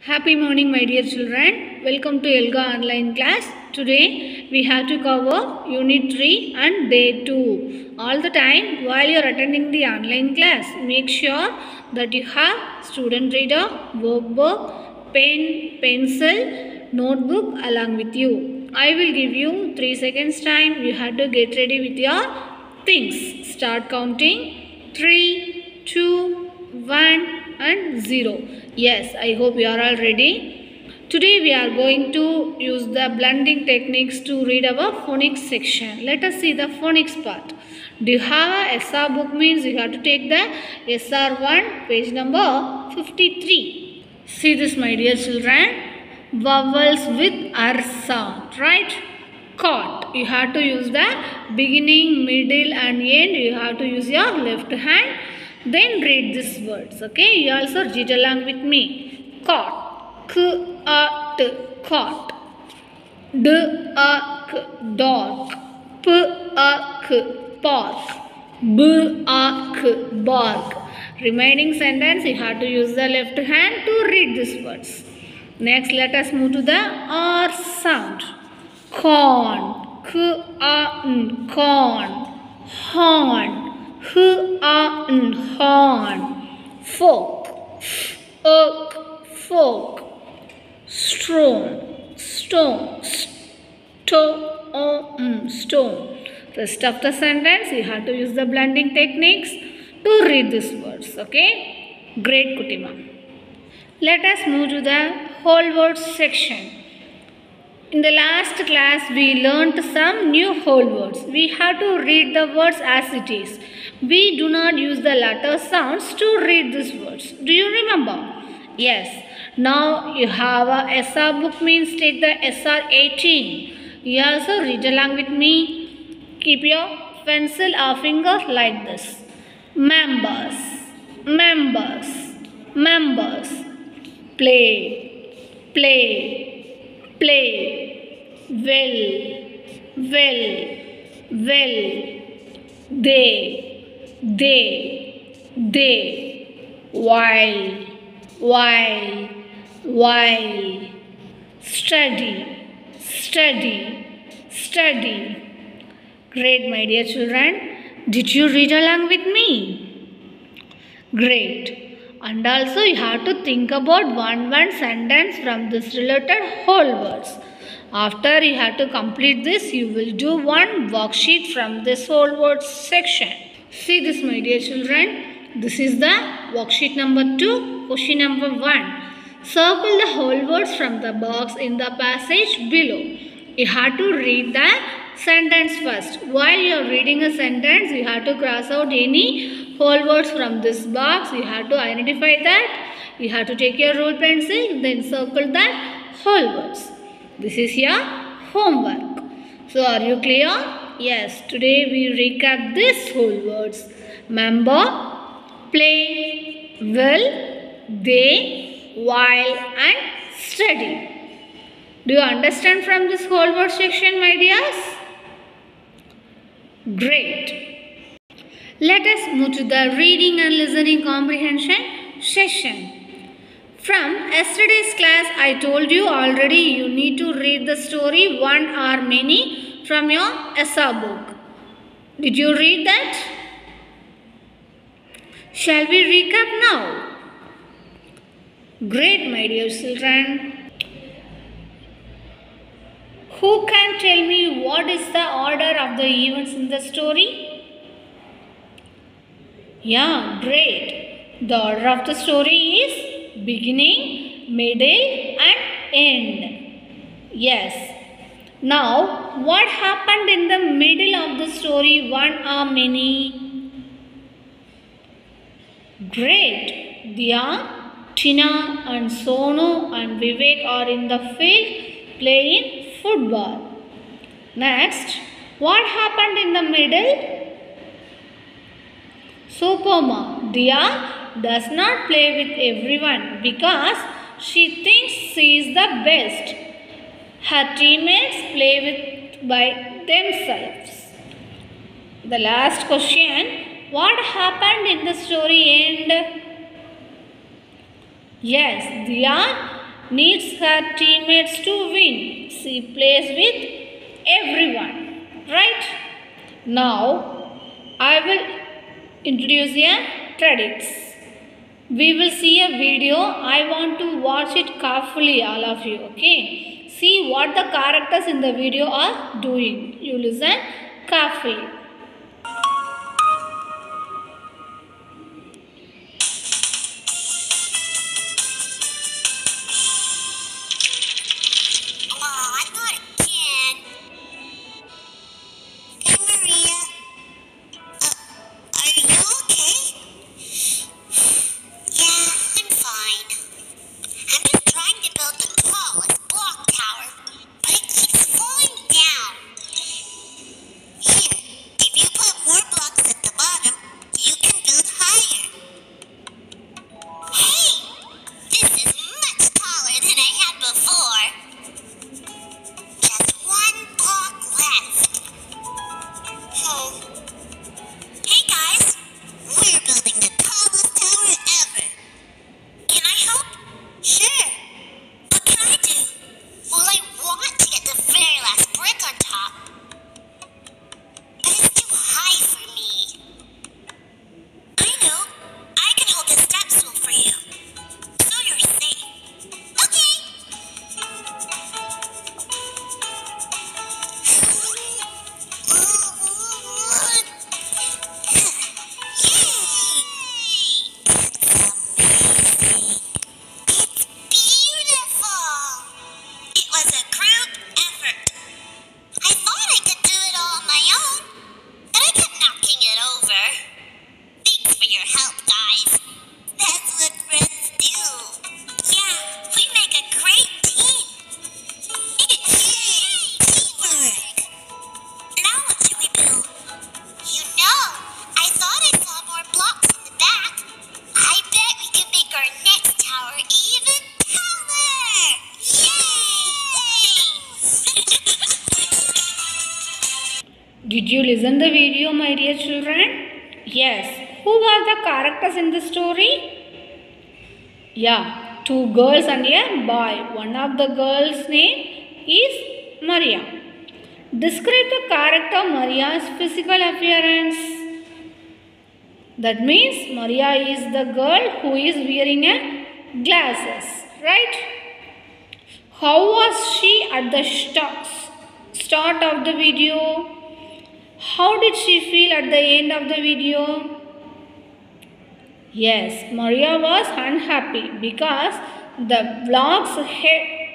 Happy morning, my dear children. Welcome to Elga online class. Today we have to cover Unit 3 and Day 2. All the time while you are attending the online class, make sure that you have student reader, workbook, pen, pencil, notebook along with you. I will give you 3 seconds time. You have to get ready with your things. Start counting. 3, 2, 1 and 0. Yes, I hope you are all ready. Today we are going to use the blending techniques to read our phonics section. Let us see the phonics part. Do you have a SR book? Means you have to take the SR1 page number 53. See this, my dear children. Vowels with R sound, right? Caught. You have to use the beginning, middle and end. You have to use your left hand. Then read these words. Okay. You also read along with me. Caught. K-a-t. Caught. D-a-k. Dog. P-a-k. Park. B-a-k. Bark. Remaining sentence you have to use the left hand to read these words. Next let us move to the R sound. Corn. K-a-n. Corn. Horn. H-a-n. Horn. Fork. Oak. Fork. Stone. Stone. Stone. Rest of the sentence you have to use the blending techniques to read these words. Okay. Great, Kutima. Let us move to the whole words section. In the last class, we learnt some new whole words. We have to read the words as it is. We do not use the letter sounds to read these words. Do you remember? Yes. Now you have a SR book, means take the SR 18. You also read along with me. Keep your pencil or finger like this. Members. Members. Members. Play. Play. Play, well, they, while, study. Great, my dear children. Did you read along with me? Great. And also you have to think about one sentence from this related whole words. After you have to complete this, you will do one worksheet from this whole words section. See this, my dear children. This is the worksheet number 2, question number 1. Circle the whole words from the box in the passage below. You have to read the sentence first. While you are reading a sentence, you have to cross out any whole words from this box. You have to identify that. You have to take your rule pencil, then circle that whole words. This is your homework. So are you clear? Yes. Today we recap this whole words. Member, play, will, they, while and study. Do you understand from this whole word section, my dears? Great. Let us move to the reading and listening comprehension session. From yesterday's class, I told you already you need to read the story one or many from your SR book. Did you read that? Shall we recap now? Great, my dear children. Who can tell me what is the order of the events in the story? Yeah, great. The order of the story is beginning, middle and end. Yes. Now, what happened in the middle of the story, one or many? Great. Dia, Tina and Sonu and Vivek are in the field playing football. Next, what happened in the middle? Supoma, Dia does not play with everyone because she thinks she is the best. Her teammates play with by themselves. The last question, what happened in the story end? Yes, Dia needs her teammates to win. She plays with everyone. Right? Now, I will introduce a credits. We will see a video. I want to watch it carefully, all of you. Okay? See what the characters in the video are doing. You listen carefully. Did you listen the video, my dear children? Yes. Who are the characters in the story? Yeah, two girls and a boy. One of the girls' name is Maria. Describe the character Maria's physical appearance. That means Maria is the girl who is wearing a glasses, right? How was she at the start of the video? How did she feel at the end of the video? Yes, Maria was unhappy because the blocks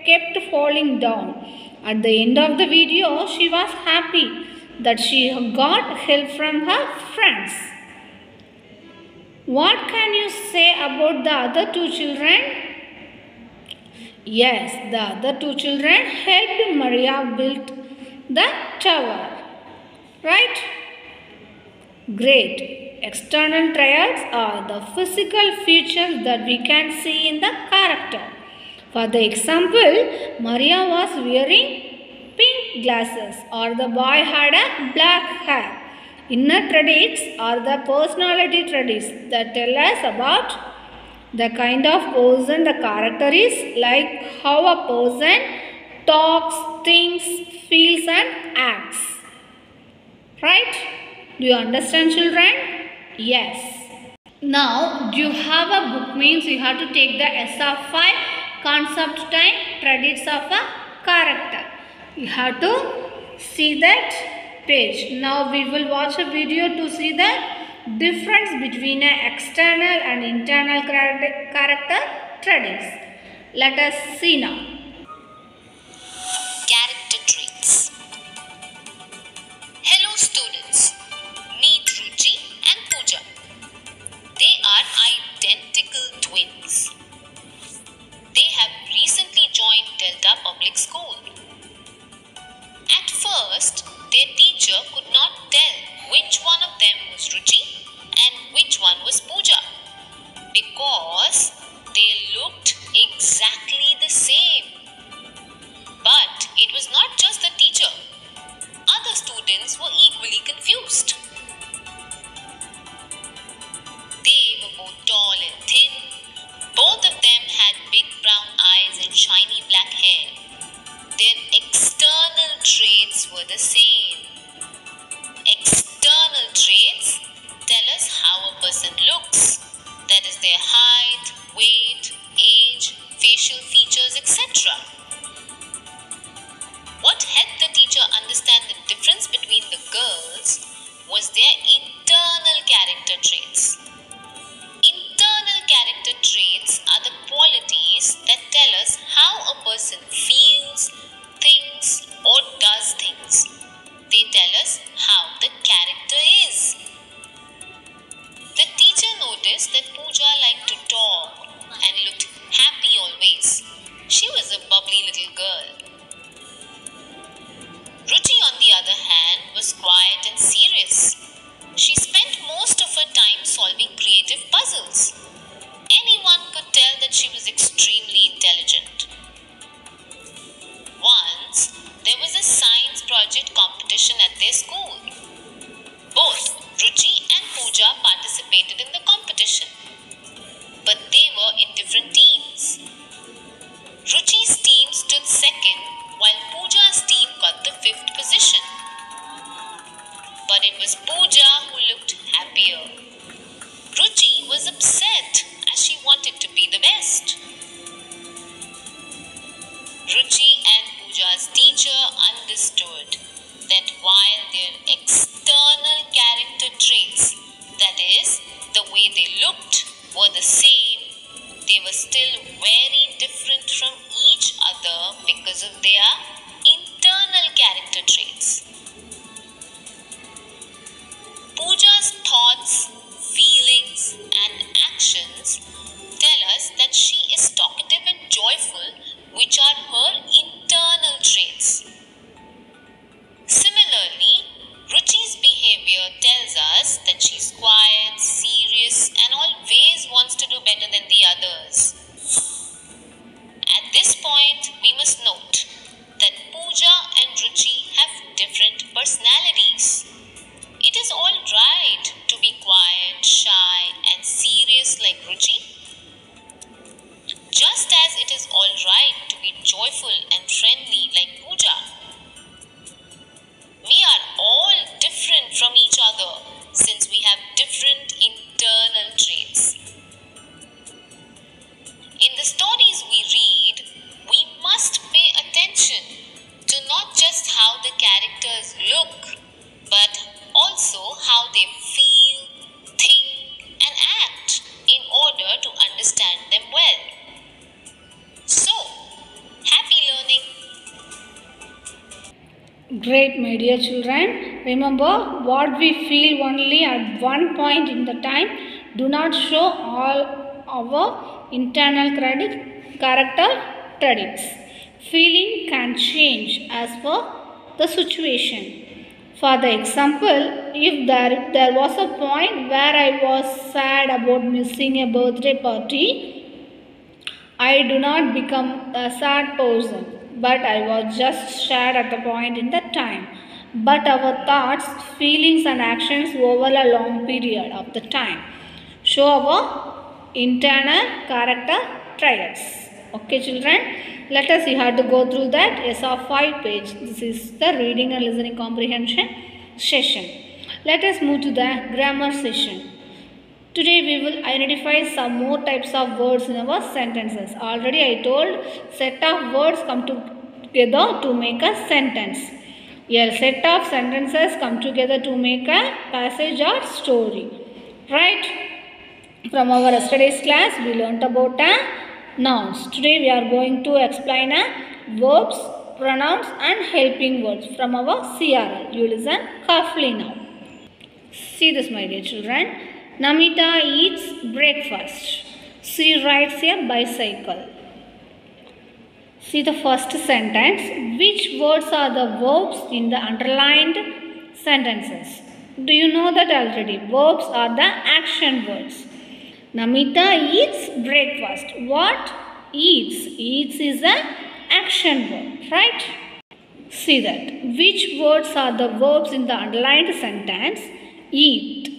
kept falling down. At the end of the video, she was happy that she got help from her friends. What can you say about the other two children? Yes, the other two children helped Maria build the tower. Right? Great. External traits are the physical features that we can see in the character. For the example, Maria was wearing pink glasses or the boy had a black hair. Inner traits are the personality traits that tell us about the kind of person the character is, like how a person talks, thinks, feels and acts. Right? Do you understand, children? Yes. Now, do you have a book? Means you have to take the SR5 concept time traits of a character. You have to see that page. Now, we will watch a video to see the difference between an external and internal character traits. Let us see now. Character traits. Hello students, meet Ruchi and Pooja. They are identical twins. They have recently joined Delta Public School. At first, their teacher could not tell which one of them was Ruchi and which one was Pooja because they looked exactly the same. person feels, thinks, or does things. They tell us how the character is. The teacher noticed that Pooja liked to talk and looked happy always. She was a bubbly little girl. Ruchi, on the other hand, was quiet and serious. She spent most of her time solving creative puzzles. Anyone could tell that she was extremely intelligent. Once, there was a science project competition at their school. Both Ruchi and Pooja participated in the competition, but they were in different teams. Ruchi's team stood second, while Pooja's team got the 5th position. But it was Pooja who looked happier. Ruchi was upset as she wanted to be the best. Ruchi and Pooja's teacher understood that while their external character traits, that is, the way they looked, were the same, they were still very different from each other because of their internal character traits. Pooja's thoughts, feelings, and actions tell us that she is talkative and joyful, which are her internal traits. Similarly, Ruchi's behavior tells us that she's quiet, serious, and always wants to do better than the others. At this point, we must note that Pooja and Ruchi have different personalities. It is all right to be quiet, shy, and serious like Ruchi, just as it is all right to be joyful and friendly like Pooja. We are all different from each other since we have different internal traits. In the stories we read, we must pay attention to not just how the characters look, but also how they feel, think, and act in order to understand them well. So, happy learning! Great, my dear children. Remember, what we feel only at one point in the time do not show all our internal character traits. Feeling can change as per the situation. For the example, if there was a point where I was sad about missing a birthday party, I do not become a sad person, but I was just sad at the point in that time. But our thoughts, feelings, and actions over a long period of the time show our internal character traits. Okay, children, let us see how to go through that SR5 page. This is the reading and listening comprehension session. Let us move to the grammar session. Today we will identify some more types of words in our sentences. Already I told set of words come together to make a sentence. A set of sentences come together to make a passage or story. Right? From our yesterday's class we learnt about nouns. Today we are going to explain verbs, pronouns and helping words from our CRL. You listen carefully now. See this, my dear children. Namita eats breakfast. She rides a bicycle. See the first sentence. Which words are the verbs in the underlined sentences? Do you know that already? Verbs are the action words. Namita eats breakfast. What? Eats. Eats is an action word, right? See that. Which words are the verbs in the underlined sentence? Eat.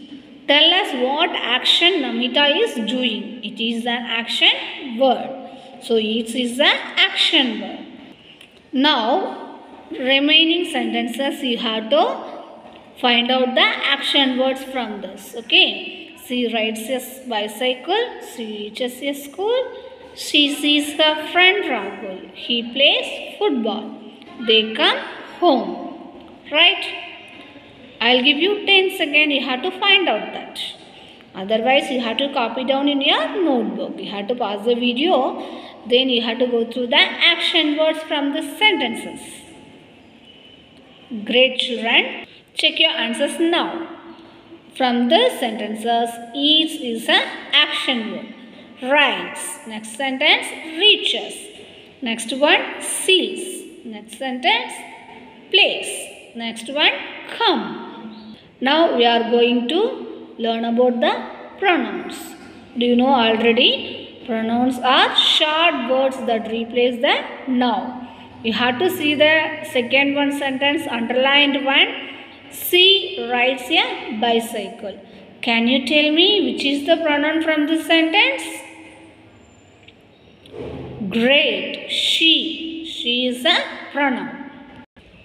Tell us what action Namita is doing. It is an action word. So, eats is an action word. Now, remaining sentences you have to find out the action words from this. Okay. She rides a bicycle. She reaches a school. She sees her friend Rahul. He plays football. They come home. Right? I'll give you 10 seconds. You have to find out that. Otherwise, you have to copy down in your notebook. You have to pause the video Then you have to go through the action words from the sentences. Great children. Check your answers now. From the sentences, eats is an action word. Rides. Next sentence, reaches. Next one, sees. Next sentence, plays. Next one, come. Now we are going to learn about the pronouns. Do you know already? Pronouns are short words that replace the noun. You have to see the second one sentence, underlined one. She rides a bicycle. Can you tell me which is the pronoun from this sentence? Great. She. She is a pronoun.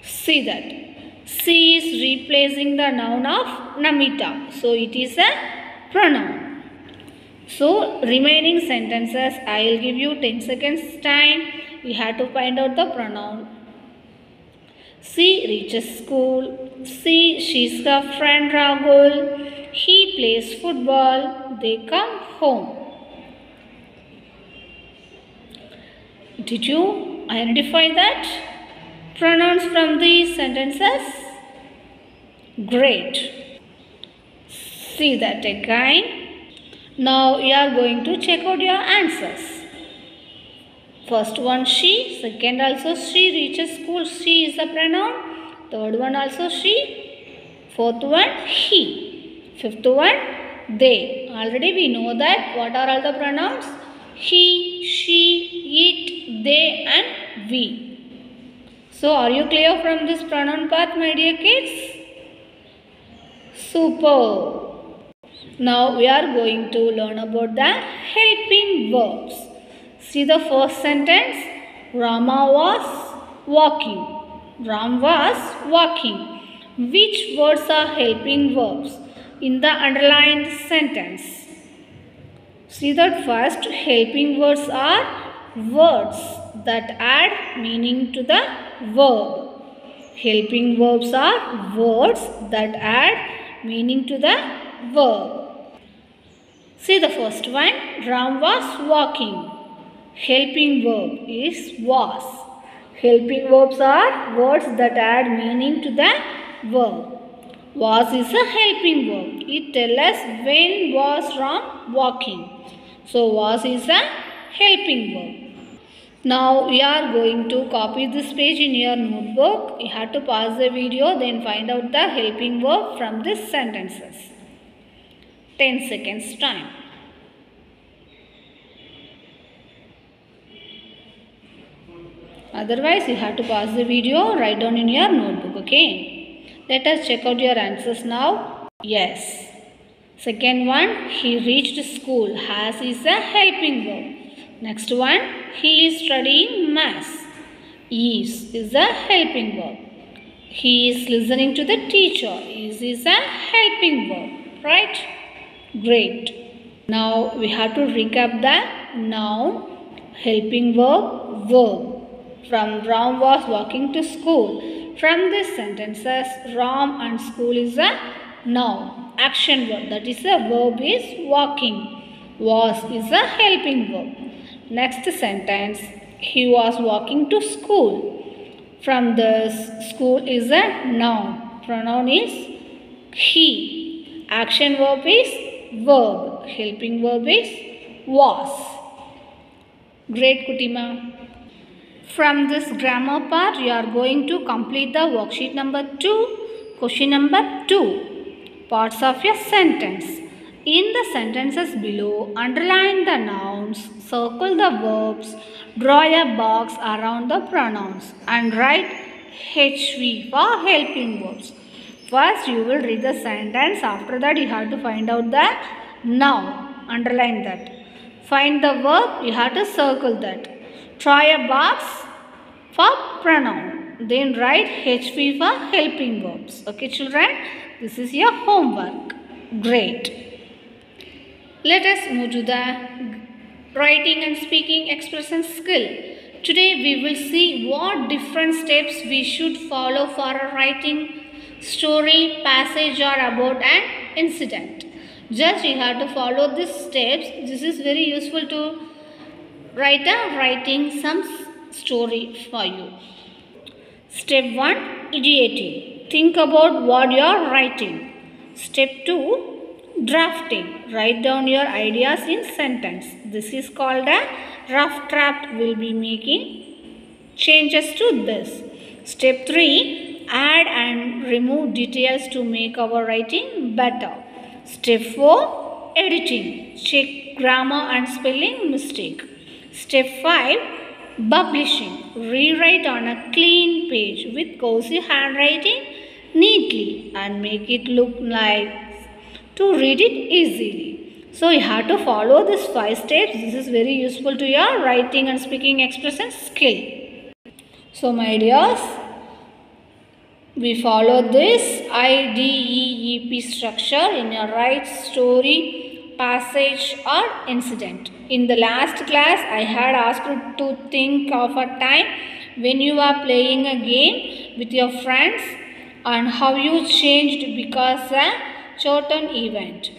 See that. She is replacing the noun of Namita. So it is a pronoun. So remaining sentences, I will give you 10 seconds time. You have to find out the pronoun. She reaches school. She's her friend Rahul. He plays football. They come home. Did you identify that? Pronouns from these sentences? Great. See that again. Now you are going to check out your answers. First one she, second also she, reaches school, she is a pronoun. Third one also she. Fourth one he. Fifth one they. Already we know that what are all the pronouns? He, she, it, they and we. So are you clear from this pronoun part, my dear kids? Super. Now we are going to learn about the helping verbs. See the first sentence. Rama was walking. Ram was walking. Which words are helping verbs in the underlined sentence? See that first helping words are words that add meaning to the verb. Helping verbs are words that add meaning to the verb. See the first one. Ram was walking. Helping verb is was. Helping verbs are words that add meaning to the verb. Was is a helping verb. It tells us when was Ram walking. So was is a helping verb. Now we are going to copy this page in your notebook. You have to pause the video, then find out the helping verb from these sentences. 10 seconds time. Otherwise, you have to pause the video, write down in your notebook, okay? Let us check out your answers now. Yes. Second one, he reached school. Has is a helping verb. Next one, he is studying maths. Is a helping verb. He is listening to the teacher. Is a helping verb, right? Great. Now we have to recap the noun, helping verb, verb. From Ram was walking to school. From these sentences, Ram and school is a noun, action word. That is a verb is walking. Was is a helping verb. Next sentence, he was walking to school. From this, school is a noun. Pronoun is he. Action verb is verb. Helping verb is was. Great, Kutima. From this grammar part, you are going to complete the worksheet number 2, question number 2. Parts of your sentence. In the sentences below, underline the nouns, circle the verbs, draw a box around the pronouns and write HV for helping verbs. First, you will read the sentence. After that, you have to find out the noun. Underline that. Find the verb, you have to circle that. Try a box for pronoun. Then write HV for helping verbs. Okay, children? This is your homework. Great. Let us move to the writing and speaking expression skill. Today we will see what different steps we should follow for a writing story, passage or about an incident. Just you have to follow these steps. This is very useful to writing some story for you. Step 1, ideating. Think about what you are writing. Step 2, drafting. Write down your ideas in sentence. This is called a rough draft. We'll be making changes to this. Step 3, add and remove details to make our writing better. Step 4, editing. Check grammar and spelling mistake. Step 5, publishing. Rewrite on a clean page with cozy handwriting neatly and make it look like to read it easily. So you have to follow these 5 steps. This is very useful to your writing and speaking expression skill. So my dears, we follow this IDEEP structure in your write, story, passage or incident. In the last class, I had asked you to think of a time when you are playing a game with your friends and how you changed because a certain event.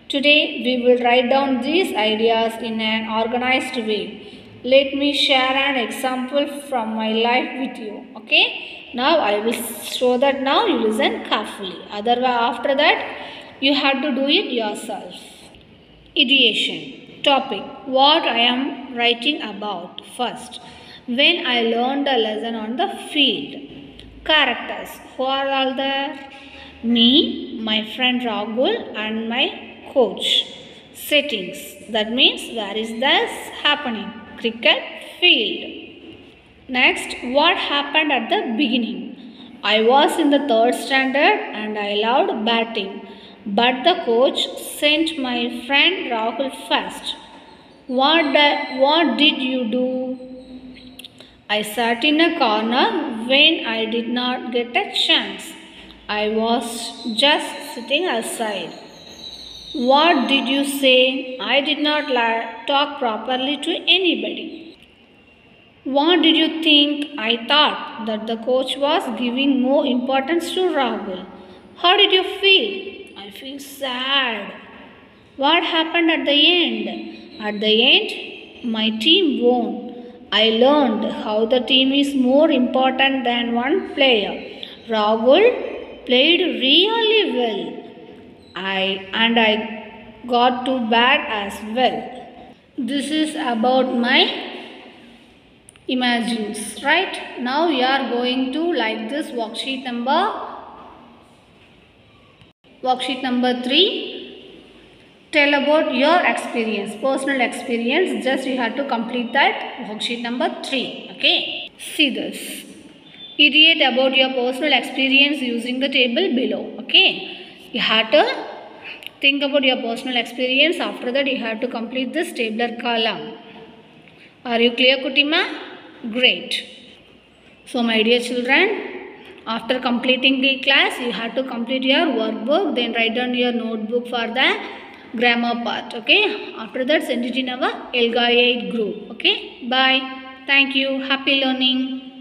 Today, we will write down these ideas in an organized way. Let me share an example from my life with you. Okay? Now, I will show that now you listen carefully. Otherwise, after that, you have to do it yourself. Ideation. Topic. What I am writing about. First, when I learned a lesson on the field. Characters. Who are all there? Me, my friend Rahul and my coach. Settings. That means where is this happening? Cricket field. Next, what happened at the beginning? I was in the 3rd standard and I loved batting. But the coach sent my friend Rahul first. What did you do? I sat in a corner when I did not get a chance. I was just sitting aside. What did you say? I did not talk properly to anybody. What did you think? I thought that the coach was giving more importance to Rahul. How did you feel? I feel sad. What happened at the end? At the end, my team won. I learned how the team is more important than one player. Rahul played really well. I got to bat as well. This is about my imagines, right? Now we are going to like this worksheet number 3. Tell about your experience, personal experience. Just you have to complete that worksheet number 3. Okay. See this. Ideate about your personal experience using the table below. Okay. You have to think about your personal experience. After that, you have to complete this tabular column. Are you clear, Kutima? Great. So, my dear children, after completing the class, you have to complete your workbook. Then write down your notebook for the grammar part. Okay. After that, send it in our ELGA 8 group. Okay. Bye. Thank you. Happy learning.